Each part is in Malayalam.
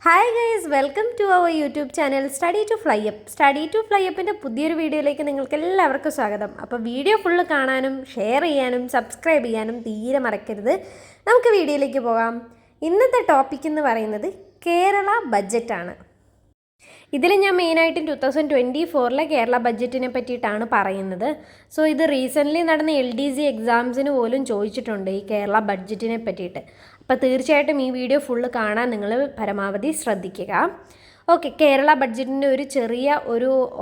Hi guys, welcome to our YouTube channel study to fly up. Study to fly അപ്പിൻ്റെ പുതിയൊരു വീഡിയോയിലേക്ക് നിങ്ങൾക്ക് എല്ലാവർക്കും സ്വാഗതം. അപ്പോൾ വീഡിയോ ഫുള്ള് കാണാനും ഷെയർ ചെയ്യാനും സബ്സ്ക്രൈബ് ചെയ്യാനും തീരെ മറക്കരുത്. നമുക്ക് വീഡിയോയിലേക്ക് പോകാം. ഇന്നത്തെ ടോപ്പിക് എന്ന് പറയുന്നത് കേരള ബഡ്ജറ്റാണ്. ഇതിൽ ഞാൻ മെയിനായിട്ടും 2024 കേരള ബഡ്ജറ്റിനെ പറ്റിയിട്ടാണ് പറയുന്നത്. സോ ഇത് റീസെൻ്റ്ലി നടന്ന LDC എക്സാംസിന് പോലും ചോദിച്ചിട്ടുണ്ട് ഈ കേരള ബഡ്ജറ്റിനെ പറ്റിയിട്ട്. അപ്പോൾ തീർച്ചയായിട്ടും ഈ വീഡിയോ ഫുള്ള് കാണാൻ നിങ്ങൾ പരമാവധി ശ്രദ്ധിക്കുക. ഓക്കെ, കേരള ബഡ്ജറ്റിൻ്റെ ഒരു ചെറിയ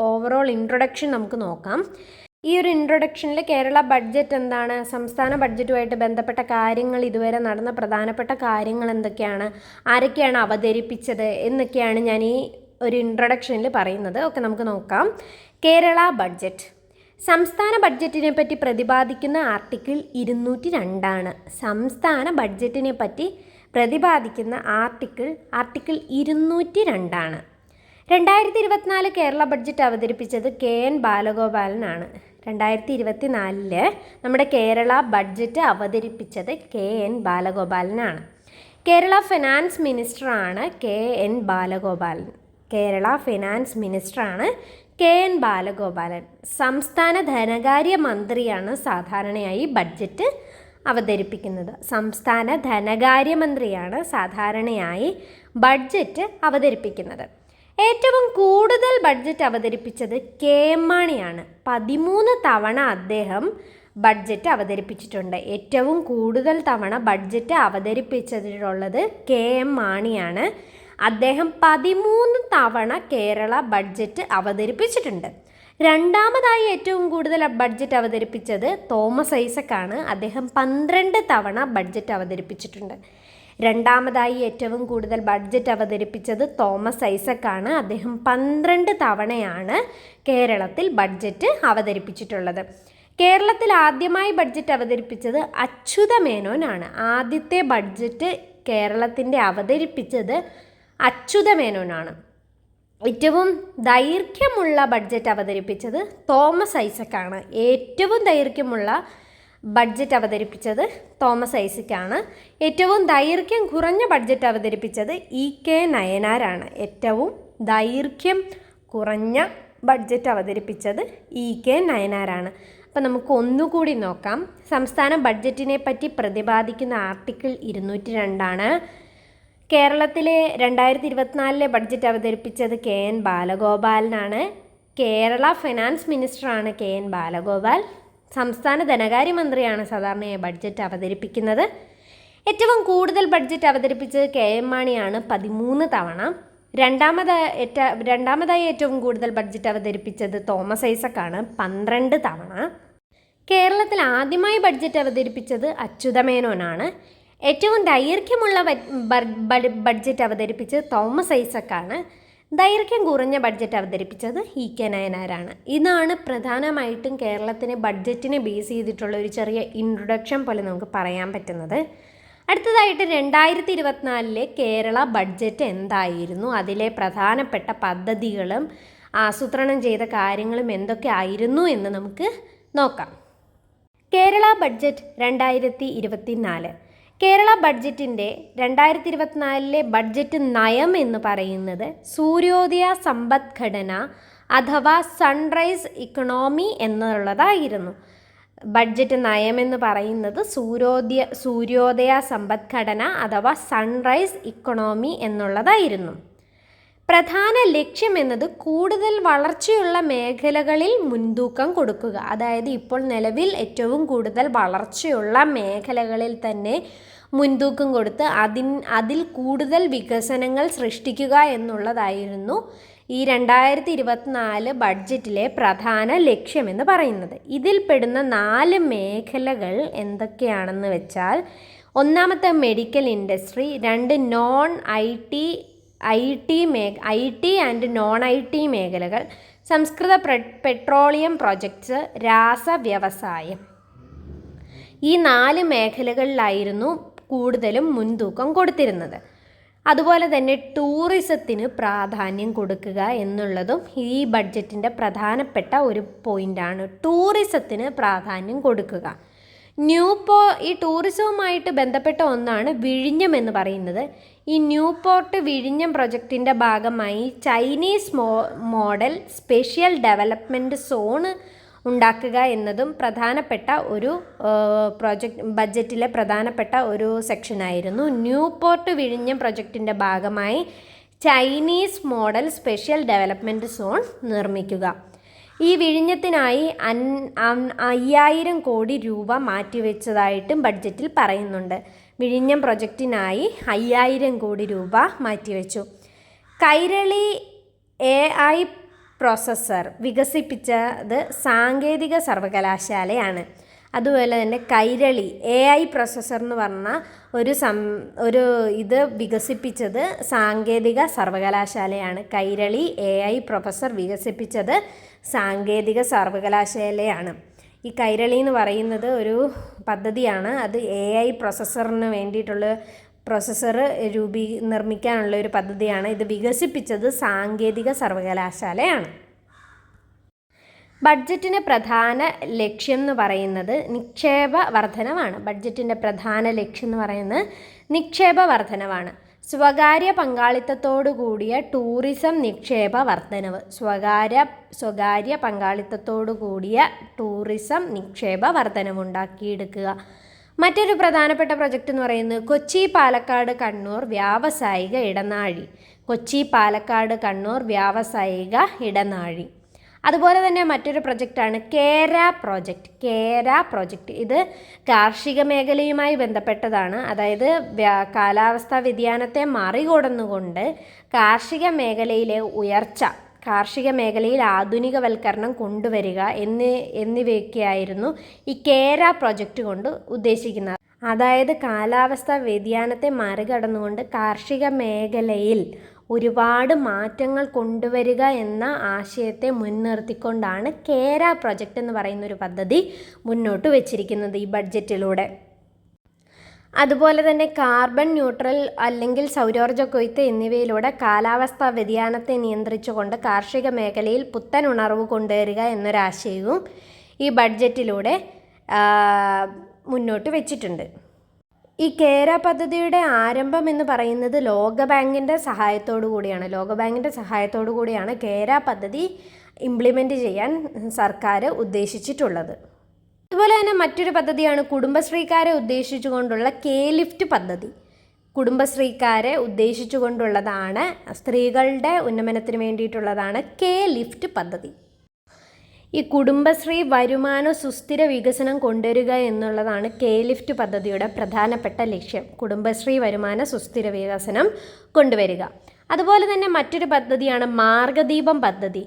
ഓവറോൾ ഇൻട്രൊഡക്ഷൻ നമുക്ക് നോക്കാം. ഈ ഒരു ഇൻട്രൊഡക്ഷനിൽ കേരള ബഡ്ജറ്റ് എന്താണ്, സംസ്ഥാന ബഡ്ജറ്റുമായിട്ട് ബന്ധപ്പെട്ട കാര്യങ്ങൾ, ഇതുവരെ നടന്ന പ്രധാനപ്പെട്ട കാര്യങ്ങൾ എന്തൊക്കെയാണ്, ആരൊക്കെയാണ് അവതരിപ്പിച്ചത് എന്നൊക്കെയാണ് ഞാൻ ഈ ഒരു ഇൻട്രൊഡക്ഷനിൽ പറയുന്നത്. ഒക്കെ നമുക്ക് നോക്കാം. കേരള ബഡ്ജറ്റ് സംസ്ഥാന ബഡ്ജറ്റിനെ പറ്റി പ്രതിപാദിക്കുന്ന ആർട്ടിക്കിൾ 202 സംസ്ഥാന ബഡ്ജറ്റിനെ പറ്റി പ്രതിപാദിക്കുന്ന ആർട്ടിക്കിൾ 202. 2024 കേരള ബഡ്ജറ്റ് അവതരിപ്പിച്ചത് KN ബാലഗോപാലനാണ്. 2024 നമ്മുടെ കേരള ബഡ്ജറ്റ് അവതരിപ്പിച്ചത് KN ബാലഗോപാലനാണ്. കേരള ഫിനാൻസ് മിനിസ്റ്ററാണ് KN ബാലഗോപാലൻ. കേരള ഫിനാൻസ് മിനിസ്റ്ററാണ് KN ബാലഗോപാലൻ. സംസ്ഥാന ധനകാര്യ മന്ത്രിയാണ് സാധാരണയായി ബഡ്ജറ്റ് അവതരിപ്പിക്കുന്നത്. സംസ്ഥാന ധനകാര്യമന്ത്രിയാണ് സാധാരണയായി ബഡ്ജറ്റ് അവതരിപ്പിക്കുന്നത്. ഏറ്റവും കൂടുതൽ ബഡ്ജറ്റ് അവതരിപ്പിച്ചത് KM മാണിയാണ്. 13 തവണ അദ്ദേഹം ബഡ്ജറ്റ് അവതരിപ്പിച്ചിട്ടുണ്ട്. ഏറ്റവും കൂടുതൽ തവണ ബഡ്ജറ്റ് അവതരിപ്പിച്ചിട്ടുള്ളത് KM മാണിയാണ്. അദ്ദേഹം 13 തവണ കേരള ബഡ്ജറ്റ് അവതരിപ്പിച്ചിട്ടുണ്ട്. രണ്ടാമതായി ഏറ്റവും കൂടുതൽ ബഡ്ജറ്റ് അവതരിപ്പിച്ചത് തോമസ് ഐസക്കാണ്. അദ്ദേഹം 12 തവണ ബഡ്ജറ്റ് അവതരിപ്പിച്ചിട്ടുണ്ട്. രണ്ടാമതായി ഏറ്റവും കൂടുതൽ ബഡ്ജറ്റ് അവതരിപ്പിച്ചത് തോമസ് ഐസക്കാണ്. അദ്ദേഹം 12 തവണയാണ് കേരളത്തിൽ ബഡ്ജറ്റ് അവതരിപ്പിച്ചിട്ടുള്ളത്. കേരളത്തിൽ ആദ്യമായി ബഡ്ജറ്റ് അവതരിപ്പിച്ചത് അച്യുത മേനോനാണ്. ആദ്യത്തെ ബഡ്ജറ്റ് കേരളത്തിൻ്റെ അവതരിപ്പിച്ചത് അച്യുത മേനോനാണ്. ഏറ്റവും ദൈർഘ്യമുള്ള ബഡ്ജറ്റ് അവതരിപ്പിച്ചത് തോമസ് ഐസക്കാണ്. ഏറ്റവും ദൈർഘ്യമുള്ള ബഡ്ജറ്റ് അവതരിപ്പിച്ചത് തോമസ് ഐസക്കാണ്. ഏറ്റവും ദൈർഘ്യം കുറഞ്ഞ ബഡ്ജറ്റ് അവതരിപ്പിച്ചത് EK നയനാരാണ്. ഏറ്റവും ദൈർഘ്യം കുറഞ്ഞ ബഡ്ജറ്റ് അവതരിപ്പിച്ചത് EK നയനാരാണ്. അപ്പം നമുക്ക് ഒന്നുകൂടി നോക്കാം. സംസ്ഥാന ബഡ്ജറ്റിനെ പറ്റി പ്രതിപാദിക്കുന്ന ആർട്ടിക്കിൾ 202. കേരളത്തിലെ 2024 ബഡ്ജറ്റ് അവതരിപ്പിച്ചത് KN ബാലഗോപാലനാണ്. കേരള ഫിനാൻസ് മിനിസ്റ്ററാണ് KN ബാലഗോപാൽ. സംസ്ഥാന ധനകാര്യമന്ത്രിയാണ് സാധാരണയായി ബഡ്ജറ്റ് അവതരിപ്പിക്കുന്നത്. ഏറ്റവും കൂടുതൽ ബഡ്ജറ്റ് അവതരിപ്പിച്ചത് KM മാണിയാണ്, 13 തവണ. രണ്ടാമതായി ഏറ്റവും കൂടുതൽ ബഡ്ജറ്റ് അവതരിപ്പിച്ചത് തോമസ് ഐസക്കാണ്, 12 തവണ. കേരളത്തിൽ ആദ്യമായി ബഡ്ജറ്റ് അവതരിപ്പിച്ചത് അച്യുത മേനോനാണ്. ഏറ്റവും ദൈർഘ്യമുള്ള ബഡ്ജറ്റ് അവതരിപ്പിച്ചത് തോമസ് ഐസക്കാണ്. ദൈർഘ്യം കുറഞ്ഞ ബഡ്ജറ്റ് അവതരിപ്പിച്ചത് EK നയനാരാണ്. ഇതാണ് പ്രധാനമായിട്ടും കേരളത്തിലെ ബഡ്ജറ്റിനെ ബേസ് ചെയ്തിട്ടുള്ള ഒരു ചെറിയ ഇൻട്രൊഡക്ഷൻ പോലെ നമുക്ക് പറയാൻ പറ്റുന്നത്. അടുത്തതായിട്ട് 2024 കേരള ബഡ്ജറ്റ് എന്തായിരുന്നു, അതിലെ പ്രധാനപ്പെട്ട പദ്ധതികളും ആസൂത്രണം ചെയ്ത കാര്യങ്ങളും എന്തൊക്കെ ആയിരുന്നു എന്ന് നമുക്ക് നോക്കാം. കേരള ബഡ്ജറ്റ് 2024. കേരള ബഡ്ജറ്റിൻ്റെ 2024 ബഡ്ജറ്റ് നയം എന്ന് പറയുന്നത് സൂര്യോദയ സമ്പദ്ഘടന അഥവാ സൺറൈസ് ഇക്കണോമി എന്നുള്ളതായിരുന്നു. ബഡ്ജറ്റ് നയം എന്ന് പറയുന്നത് സൂര്യോദയ സമ്പദ്ഘടന അഥവാ സൺറൈസ് ഇക്കണോമി എന്നുള്ളതായിരുന്നു. പ്രധാന ലക്ഷ്യം എന്നത് കൂടുതൽ വളർച്ചയുള്ള മേഖലകളിൽ മുൻതൂക്കം കൊടുക്കുക. അതായത് ഇപ്പോൾ നിലവിൽ ഏറ്റവും കൂടുതൽ വളർച്ചയുള്ള മേഖലകളിൽ തന്നെ മുൻതൂക്കം കൊടുത്ത് അതിൽ കൂടുതൽ വികസനങ്ങൾ സൃഷ്ടിക്കുക എന്നുള്ളതായിരുന്നു ഈ 2024 ബഡ്ജറ്റിലെ പ്രധാന ലക്ഷ്യമെന്ന് പറയുന്നത്. ഇതിൽ പെടുന്ന 4 മേഖലകൾ എന്തൊക്കെയാണെന്ന് വെച്ചാൽ, ഒന്നാമത്തെ medical industry, 2 non IT and non IT മേഖലകൾ, സംസ്കൃത പെട്രോളിയം പ്രോജക്ട്സ്, രാസവ്യവസായം. ഈ 4 മേഖലകളിലായിരുന്നു കൂടുതലും മുൻതൂക്കം കൊടുത്തിരുന്നത്. അതുപോലെ തന്നെ ടൂറിസത്തിന് പ്രാധാന്യം കൊടുക്കുക എന്നുള്ളതും ഈ ബഡ്ജറ്റിൻ്റെ പ്രധാനപ്പെട്ട ഒരു പോയിൻ്റാണ്. ടൂറിസത്തിന് പ്രാധാന്യം കൊടുക്കുക. ഈ ടൂറിസവുമായിട്ട് ബന്ധപ്പെട്ട ഒന്നാണ് വിഴിഞ്ഞം എന്ന് പറയുന്നത്. ഈ ന്യൂ പോർട്ട് വിഴിഞ്ഞം പ്രൊജക്റ്റിൻ്റെ ഭാഗമായി Chinese model special development zone ഉണ്ടാക്കുക എന്നതും പ്രധാനപ്പെട്ട ഒരു ബഡ്ജറ്റിലെ പ്രധാനപ്പെട്ട ഒരു സെക്ഷനായിരുന്നു. ന്യൂ പോർട്ട് വിഴിഞ്ഞം പ്രൊജക്റ്റിൻ്റെ ഭാഗമായി Chinese model special development zone നിർമ്മിക്കുക. ഈ വിഴിഞ്ഞത്തിനായി 5000 കോടി രൂപ മാറ്റിവെച്ചതായിട്ടും ബഡ്ജറ്റിൽ പറയുന്നുണ്ട്. വിഴിഞ്ഞം പ്രൊജക്റ്റിനായി 5000 കോടി രൂപ മാറ്റിവെച്ചു. കൈരളി AI പ്രോസസ്സർ വികസിപ്പിച്ചത് സാങ്കേതിക സർവകലാശാലയാണ്. അതുപോലെ തന്നെ കൈരളി AI പ്രോസസ്സർ എന്ന് പറഞ്ഞ ഇത് വികസിപ്പിച്ചത് സാങ്കേതിക സർവകലാശാലയാണ്. കൈരളി AI പ്രോസസ്സർ വികസിപ്പിച്ചത് സാങ്കേതിക സർവകലാശാലയാണ്. ഈ കൈരളി എന്ന് പറയുന്നത് ഒരു പദ്ധതിയാണ്. അത് AI പ്രോസസ്സറിന് വേണ്ടിയിട്ടുള്ള പ്രോസസ്സർ നിർമ്മിക്കാനുള്ള ഒരു പദ്ധതിയാണ്. ഇത് വികസിപ്പിച്ചത് സാങ്കേതിക സർവകലാശാലയാണ്. ബഡ്ജറ്റിൻ്റെ പ്രധാന ലക്ഷ്യം എന്ന് പറയുന്നത് നിക്ഷേപ വർധനവാണ്. ബഡ്ജറ്റിൻ്റെ പ്രധാന ലക്ഷ്യം എന്ന് പറയുന്നത് നിക്ഷേപ വർധനവാണ്. സ്വകാര്യ പങ്കാളിത്തത്തോടു കൂടിയ ടൂറിസം നിക്ഷേപ വർധനവ്. സ്വകാര്യ പങ്കാളിത്തത്തോടു കൂടിയ ടൂറിസം നിക്ഷേപ വർധനവുണ്ടാക്കിയെടുക്കുക. മറ്റൊരു പ്രധാനപ്പെട്ട പ്രൊജക്റ്റ് എന്ന് പറയുന്നത് കൊച്ചി പാലക്കാട് കണ്ണൂർ വ്യാവസായിക ഇടനാഴി. കൊച്ചി പാലക്കാട് കണ്ണൂർ വ്യാവസായിക ഇടനാഴി. അതുപോലെ തന്നെ മറ്റൊരു പ്രൊജക്റ്റാണ് കേര പ്രോജക്റ്റ്. ഇത് കാർഷിക മേഖലയുമായി ബന്ധപ്പെട്ടതാണ്. അതായത് കാലാവസ്ഥാ വ്യതിയാനത്തെ മറികടന്നുകൊണ്ട് കാർഷിക മേഖലയിലെ ഉയർച്ച, കാർഷിക മേഖലയിൽ ആധുനികവൽക്കരണം കൊണ്ടുവരിക എന്നിവയൊക്കെയായിരുന്നു ഈ കേര പ്രോജക്റ്റ് കൊണ്ട് ഉദ്ദേശിക്കുന്നത്. അതായത് കാലാവസ്ഥാ വ്യതിയാനത്തെ മറികടന്നുകൊണ്ട് കാർഷിക മേഖലയിൽ ഒരുപാട് മാറ്റങ്ങൾ കൊണ്ടുവരിക എന്ന ആശയത്തെ മുൻനിർത്തിക്കൊണ്ടാണ് കേര പ്രൊജക്റ്റ് എന്ന് പറയുന്ന ഒരു പദ്ധതി മുന്നോട്ട് വച്ചിരിക്കുന്നത് ഈ ബഡ്ജറ്റിലൂടെ. അതുപോലെ തന്നെ കാർബൺ ന്യൂട്രൽ അല്ലെങ്കിൽ സൗരോർജ്ജ കൊയ്ത്ത് എന്നിവയിലൂടെ കാലാവസ്ഥാ വ്യതിയാനത്തെ നിയന്ത്രിച്ചുകൊണ്ട് കാർഷിക മേഖലയിൽ പുത്തൻ ഉണർവ് കൊണ്ടുവരിക എന്നൊരാശയവും ഈ ബഡ്ജറ്റിലൂടെ മുന്നോട്ട് വെച്ചിട്ടുണ്ട്. ഈ കേര പദ്ധതിയുടെ ആരംഭം എന്ന് പറയുന്നത് ലോകബാങ്കിൻ്റെ സഹായത്തോടു കൂടിയാണ് കേര പദ്ധതി ഇംപ്ലിമെൻറ്റ് ചെയ്യാൻ സർക്കാർ ഉദ്ദേശിച്ചിട്ടുള്ളത്. അതുപോലെ തന്നെ മറ്റൊരു പദ്ധതിയാണ് കുടുംബശ്രീക്കാരെ ഉദ്ദേശിച്ചുകൊണ്ടുള്ള K-ലിഫ്റ്റ് പദ്ധതി. കുടുംബശ്രീക്കാരെ ഉദ്ദേശിച്ചുകൊണ്ടുള്ളതാണ്, സ്ത്രീകളുടെ ഉന്നമനത്തിന് വേണ്ടിയിട്ടുള്ളതാണ് K-ലിഫ്റ്റ് പദ്ധതി. ഈ കുടുംബശ്രീ വരുമാന സുസ്ഥിര വികസനം കൊണ്ടുവരിക എന്നുള്ളതാണ് K-ലിഫ്റ്റ് പദ്ധതിയുടെ പ്രധാനപ്പെട്ട ലക്ഷ്യം. കുടുംബശ്രീ വരുമാന സുസ്ഥിര വികസനം കൊണ്ടുവരിക. അതുപോലെ തന്നെ മറ്റൊരു പദ്ധതിയാണ് മാർഗദീപം പദ്ധതി.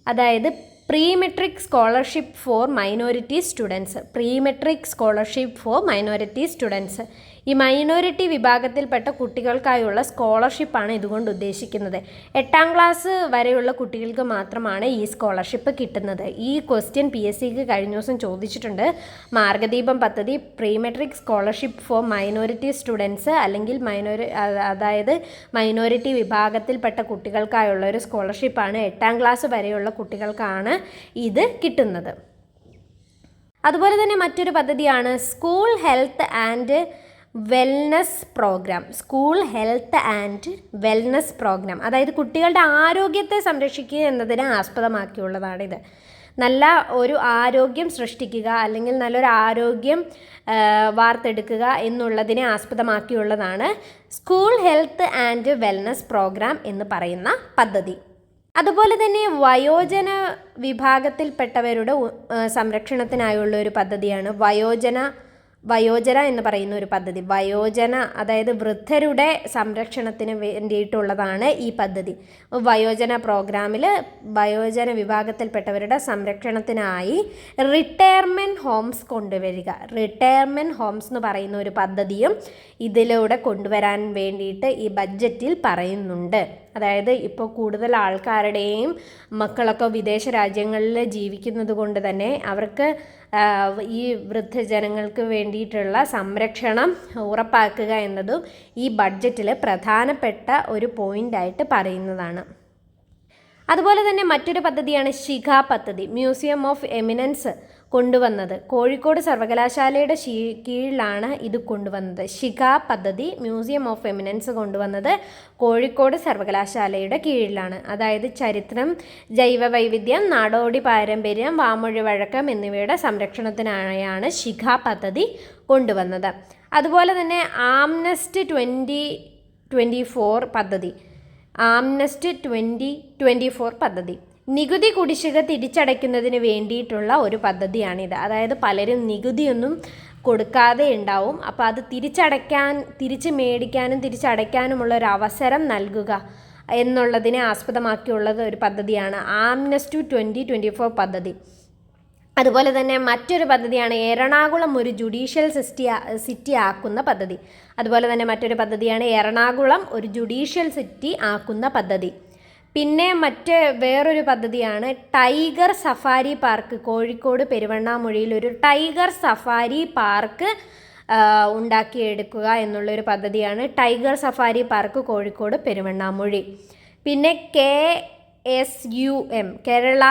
അതായത് pre metric scholarship four minority students. ഈ മൈനോറിറ്റി വിഭാഗത്തിൽപ്പെട്ട കുട്ടികൾക്കായുള്ള സ്കോളർഷിപ്പാണ് ഇതുകൊണ്ട് ഉദ്ദേശിക്കുന്നത്. 8ാം ക്ലാസ് വരെയുള്ള കുട്ടികൾക്ക് മാത്രമാണ് ഈ സ്കോളർഷിപ്പ് കിട്ടുന്നത്. ഈ ക്വസ്റ്റ്യൻ PSCക്ക് കഴിഞ്ഞ ദിവസം ചോദിച്ചിട്ടുണ്ട്. മാർഗദീപം പദ്ധതി pre metric scholarship four minority students അല്ലെങ്കിൽ അതായത് മൈനോറിറ്റി വിഭാഗത്തിൽപ്പെട്ട കുട്ടികൾക്കായുള്ള ഒരു സ്കോളർഷിപ്പാണ്. 8ാം ക്ലാസ് വരെയുള്ള കുട്ടികൾക്കാണ് ഇത് കിട്ടുന്നത്. അതുപോലെ തന്നെ മറ്റൊരു പദ്ധതിയാണ് school health and wellness programme. അതായത് കുട്ടികളുടെ ആരോഗ്യത്തെ സംരക്ഷിക്കുക എന്നതിനെ ആസ്പദമാക്കിയുള്ളതാണിത്. നല്ല ഒരു ആരോഗ്യം സൃഷ്ടിക്കുക അല്ലെങ്കിൽ നല്ലൊരു ആരോഗ്യം വാർത്തെടുക്കുക എന്നുള്ളതിനെ ആസ്പദമാക്കിയുള്ളതാണ് school health and wellness programme എന്ന് പറയുന്ന പദ്ധതി. അതുപോലെ തന്നെ വയോജന വിഭാഗത്തിൽപ്പെട്ടവരുടെ സംരക്ഷണത്തിനായുള്ള ഒരു പദ്ധതിയാണ് വയോജന എന്ന് പറയുന്ന ഒരു പദ്ധതി. അതായത് വൃദ്ധരുടെ സംരക്ഷണത്തിന് വേണ്ടിയിട്ടുള്ളതാണ് ഈ പദ്ധതി. വയോജന പ്രോഗ്രാമിൽ വയോജന വിഭാഗത്തിൽപ്പെട്ടവരുടെ സംരക്ഷണത്തിനായി റിട്ടയർമെൻറ്റ് ഹോംസ് കൊണ്ടുവരിക. റിട്ടയർമെൻറ്റ് ഹോംസ് എന്ന് പറയുന്ന ഒരു പദ്ധതിയും ഇതിലൂടെ കൊണ്ടുവരാൻ വേണ്ടിയിട്ട് ഈ ബഡ്ജറ്റിൽ പറയുന്നുണ്ട്. അതായത് ഇപ്പോൾ കൂടുതൽ ആൾക്കാരുടെയും മക്കളൊക്കെ വിദേശ രാജ്യങ്ങളിൽ ജീവിക്കുന്നത് കൊണ്ട് തന്നെ അവർക്ക് ഈ വൃദ്ധജനങ്ങൾക്ക് വേണ്ടിയിട്ടുള്ള സംരക്ഷണം ഉറപ്പാക്കുക എന്നതും ഈ ബഡ്ജറ്റിൽ പ്രധാനപ്പെട്ട ഒരു പോയിൻ്റായിട്ട് പറയുന്നതാണ്. അതുപോലെ തന്നെ മറ്റൊരു പദ്ധതിയാണ് ശിഖ പദ്ധതി, മ്യൂസിയം ഓഫ് എമിനൻസ് കൊണ്ടുവന്നത്. കോഴിക്കോട് സർവകലാശാലയുടെ കീഴിലാണ് ഇത് കൊണ്ടുവന്നത്. ശിഖ പദ്ധതി, മ്യൂസിയം ഓഫ് എമിനൻസ് കൊണ്ടുവന്നത് കോഴിക്കോട് സർവകലാശാലയുടെ കീഴിലാണ്. അതായത് ചരിത്രം, ജൈവവൈവിധ്യം, നാടോടി പാരമ്പര്യം, വാമൊഴി വഴക്കം എന്നിവയുടെ സംരക്ഷണത്തിനായാണ് ശിഖ പദ്ധതി കൊണ്ടുവന്നത്. അതുപോലെ തന്നെ ആംനെസ്റ്റ് 2024 പദ്ധതി, ആംനെസ്റ്റ് 2024 പദ്ധതി നികുതി കുടിശ്ശിക തിരിച്ചടയ്ക്കുന്നതിന് വേണ്ടിയിട്ടുള്ള ഒരു പദ്ധതിയാണിത്. അതായത് പലരും നികുതിയൊന്നും കൊടുക്കാതെ ഉണ്ടാവും, അപ്പോൾ അത് തിരിച്ച് മേടിക്കാനും തിരിച്ചടയ്ക്കാനുമുള്ള ഒരു അവസരം നൽകുക എന്നുള്ളതിനെ ആസ്പദമാക്കിയുള്ളത് ഒരു പദ്ധതിയാണ് ആംനെസ്റ്റ് 2024 പദ്ധതി. അതുപോലെ തന്നെ മറ്റൊരു പദ്ധതിയാണ് എറണാകുളം ഒരു ജുഡീഷ്യൽ സിറ്റി ആക്കുന്ന പദ്ധതി. അതുപോലെ തന്നെ മറ്റൊരു പദ്ധതിയാണ് എറണാകുളം ഒരു ജുഡീഷ്യൽ സിറ്റി ആക്കുന്ന പദ്ധതി. പിന്നെ വേറൊരു പദ്ധതിയാണ് ടൈഗർ സഫാരി പാർക്ക്. കോഴിക്കോട് പെരുവണ്ണാമൊഴിയിൽ ഒരു ടൈഗർ സഫാരി പാർക്ക് ഉണ്ടാക്കിയെടുക്കുക എന്നുള്ളൊരു പദ്ധതിയാണ് tiger safari park Kozhikode Peruvannamuzhi. പിന്നെ KSUM കേരള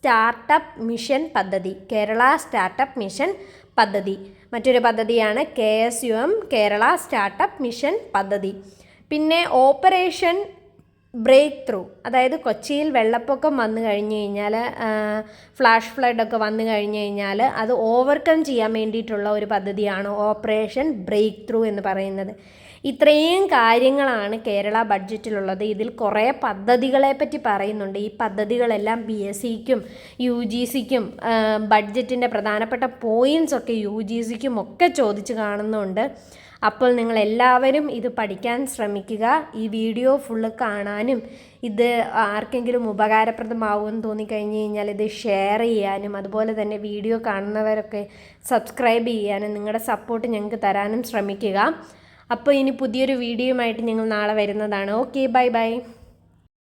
സ്റ്റാർട്ടപ്പ് മിഷൻ പദ്ധതി, കേരള സ്റ്റാർട്ടപ്പ് മിഷൻ പദ്ധതി മറ്റൊരു പദ്ധതിയാണ് KSUM കേരള സ്റ്റാർട്ടപ്പ് മിഷൻ പദ്ധതി. പിന്നെ ഓപ്പറേഷൻ ബ്രേക്ക് ത്രൂ, അതായത് കൊച്ചിയിൽ വെള്ളപ്പൊക്കം വന്നു കഴിഞ്ഞ് കഴിഞ്ഞാൽ, ഫ്ലാഷ് ഫ്ലഡൊക്കെ വന്നു കഴിഞ്ഞ് കഴിഞ്ഞാൽ അത് ഓവർകം ചെയ്യാൻ വേണ്ടിയിട്ടുള്ള ഒരു പദ്ധതിയാണ് ഓപ്പറേഷൻ ബ്രേക്ക് ത്രൂ എന്ന് പറയുന്നത്. ഇത്രയും കാര്യങ്ങളാണ് കേരള ബഡ്ജറ്റിലുള്ളത്. ഇതിൽ കുറേ പദ്ധതികളെ പറ്റി പറയുന്നുണ്ട്. ഈ പദ്ധതികളെല്ലാം PSCക്കും UGCക്കും ബഡ്ജറ്റിൻ്റെ പ്രധാനപ്പെട്ട പോയിൻറ്റ്സൊക്കെ UGCക്കും ഒക്കെ ചോദിച്ച് കാണുന്നുണ്ട്. അപ്പോൾ നിങ്ങളെല്ലാവരും ഇത് പഠിക്കാൻ ശ്രമിക്കുക. ഈ വീഡിയോ ഫുള്ള് കാണാനും ഇത് ആർക്കെങ്കിലും ഉപകാരപ്രദമാവുമെന്ന് തോന്നിക്കഴിഞ്ഞ് കഴിഞ്ഞാൽ ഇത് ഷെയർ ചെയ്യാനും, അതുപോലെ തന്നെ വീഡിയോ കാണുന്നവരൊക്കെ സബ്സ്ക്രൈബ് ചെയ്യാനും നിങ്ങളുടെ സപ്പോർട്ട് ഞങ്ങൾക്ക് തരാനും ശ്രമിക്കുക. അപ്പോൾ ഇനി പുതിയൊരു വീഡിയോയുമായിട്ട് ഞങ്ങൾ നാളെ വരുന്നതാണ്. Okay, bye bye.